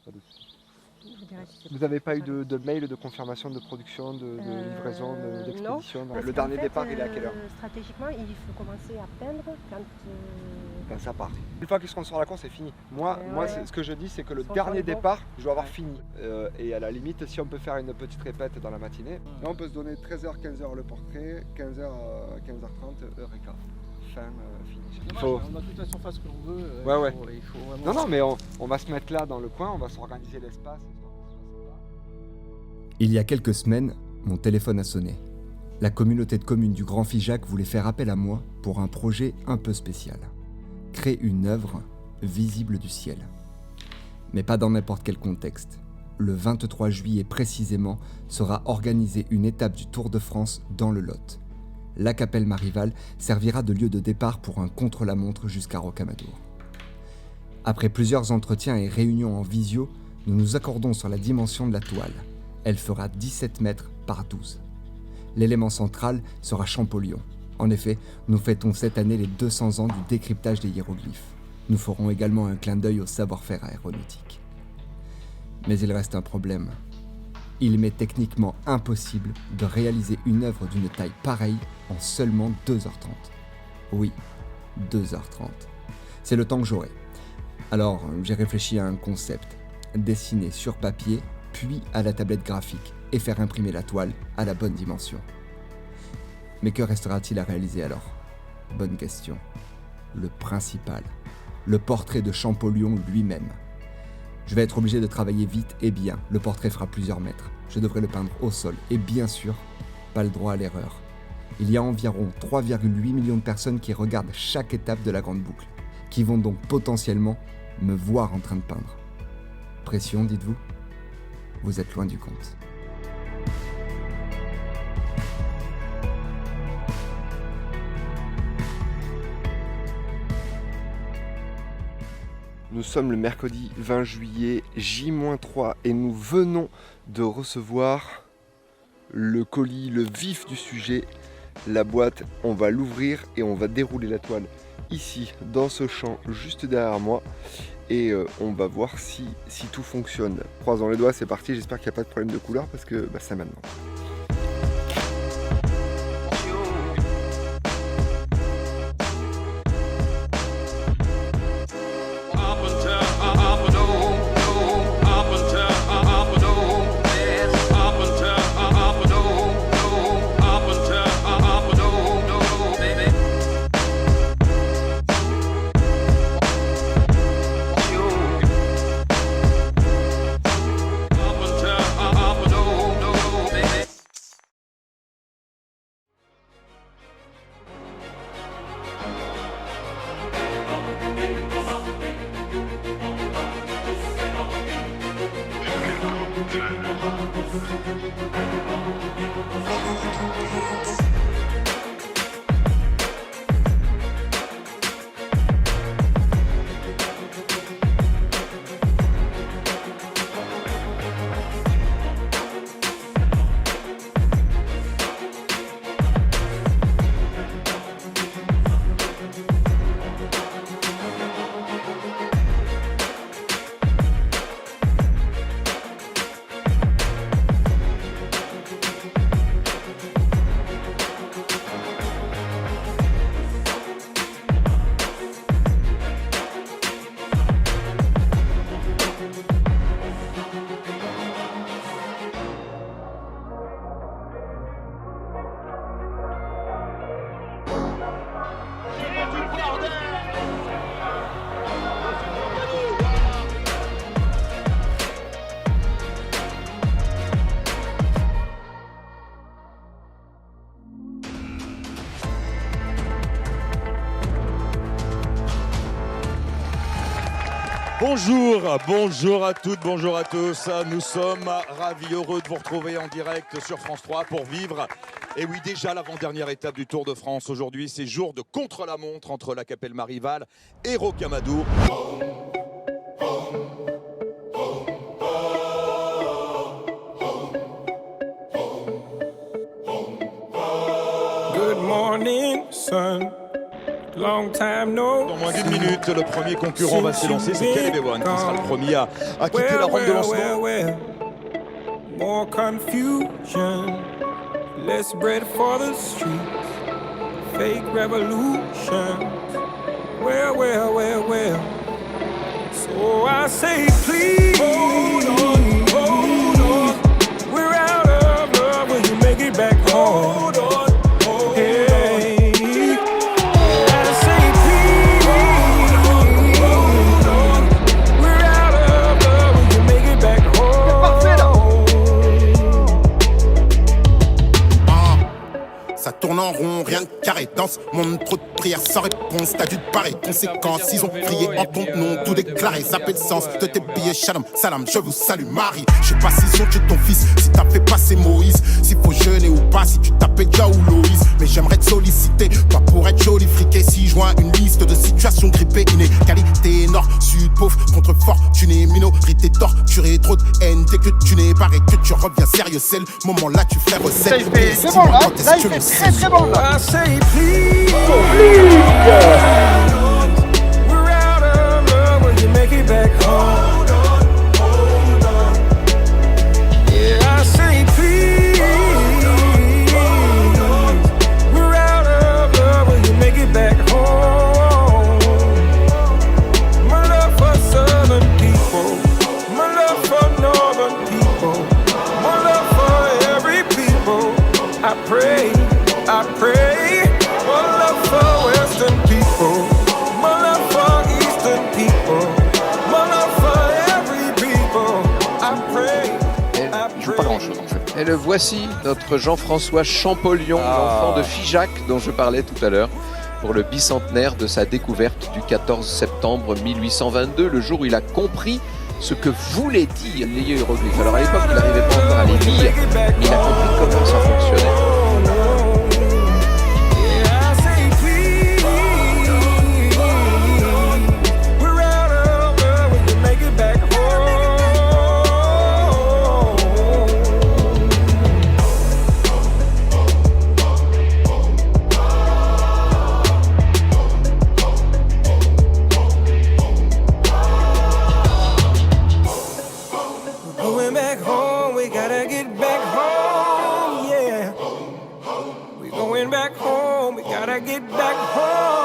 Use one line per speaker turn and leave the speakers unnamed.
pas de souci.
Je vous dirai si c'est
Vous n'avez pas eu
possible.
de mail de confirmation de production, de livraison,
Non,
d'expédition
parce
Le
qu'en
dernier
fait,
départ, il est à quelle heure
stratégiquement, il faut commencer à peindre quand
Quand ça part. Une fois qu'ils seront sur la course, c'est fini. Moi
ouais.
ce que je dis, c'est que le
Ils sont sur
dernier
les bons.
départ, je dois avoir
Ouais.
fini. Et à la limite, si on peut faire une petite répète dans la matinée, là on peut se donner 13h, 15h le portrait, 15h, 15h30, heure et quart. Fin, finish. Il faut...
On a toute la surface que l'on veut.
Ouais.
Il faut vraiment...
Non, mais on va se mettre là dans le coin, on va s'organiser l'espace.
Il y a quelques semaines, mon téléphone a sonné. La communauté de communes du Grand Figeac voulait faire appel à moi pour un projet un peu spécial. Créer une œuvre visible du ciel. Mais pas dans n'importe quel contexte. Le 23 juillet précisément sera organisée une étape du Tour de France dans le Lot. La Capelle Marival servira de lieu de départ pour un contre-la-montre jusqu'à Rocamadour. Après plusieurs entretiens et réunions en visio, nous nous accordons sur la dimension de la toile. Elle fera 17 mètres par 12. L'élément central sera Champollion. En effet, nous fêtons cette année les 200 ans du décryptage des hiéroglyphes. Nous ferons également un clin d'œil au savoir-faire aéronautique. Mais il reste un problème. Il m'est techniquement impossible de réaliser une œuvre d'une taille pareille en seulement 2h30. Oui, 2h30. C'est le temps que j'aurai. Alors, j'ai réfléchi à un concept. Dessiner sur papier, puis à la tablette graphique, et faire imprimer la toile à la bonne dimension. Mais que restera-t-il à réaliser alors ? Bonne question. Le principal. Le portrait de Champollion lui-même. Je vais être obligé de travailler vite et bien. Le portrait fera plusieurs mètres. Je devrais le peindre au sol. Et bien sûr, pas le droit à l'erreur. Il y a environ 3,8 millions de personnes qui regardent chaque étape de la grande boucle, qui vont donc potentiellement me voir en train de peindre. Pression, dites-vous ? Vous êtes loin du compte.
Nous sommes le mercredi 20 juillet, J-3, et nous venons de recevoir le colis, le vif du sujet, la boîte. On va l'ouvrir et on va dérouler la toile ici, dans ce champ, juste derrière moi. Et on va voir si tout fonctionne. Croisons les doigts, c'est parti. J'espère qu'il n'y a pas de problème de couleur parce que c'est maintenant.
Bonjour à toutes, bonjour à tous. Nous sommes ravis, heureux de vous retrouver en direct sur France 3 pour vivre. Et oui, déjà l'avant-dernière étape du Tour de France. Aujourd'hui, c'est jour de contre-la-montre entre la Capelle Marival et Rocamadour.
Good morning, sun.
long time no.
Dans moins d'une minute, le premier concurrent va s'élancer. C'est Kelly Bewan qui sera le premier à quitter la rampe de lancement.
More confusion, less bread for the streets, fake revolution. Well. So I say, please, hold on. We're out of love when you make it back home. Hold on. Hey. I say, please, hold on. We're out of love when you make it back home.
Ça tourne en rond, rien de carré. Dans ce monde, trop de prières sans réponse. T'as dû te barrer, conséquence. Ils ont prié en ton nom, tout déclaré. Ça fait le sens de tes billets. Shalom, salam, je vous salue, Marie. Je sais pas s'ils ont tué ton fils, si t'as fait passer Moïse. S'il faut jeûner ou pas, si tu t'appelles Ja ou Loïs. Mais j'aimerais te solliciter, pas pour être joli friqué. Si je joins une liste de situations grippées, inégalité nord, sud, pauvre, contre fortuné, minorité torturée. Trop de haine dès que tu n'es barré, que tu reviens sérieux. C'est le moment là, tu fais recette.
C'est bon là, là il fait très bon là.
I say please, we're out of love when you make it back home. Hold on. Yeah, I say please, we're out of love when you make it back home. My love for southern people, my love for northern people, my love for every people. I pray. My love for Western people, my love for Eastern people, my love for every people. I pray.
Il joue pas grand-chose en fait. Et le voici, notre Jean-François Champollion, l'enfant de Figeac dont je parlais tout à l'heure, pour le bicentenaire de sa découverte du 14 septembre 1822, le jour où il a compris ce que voulait dire les hiéroglyphes. Alors à l'époque, il n'arrivait pas encore à les lire, mais il a compris comment ça fonctionnait.
Get back home.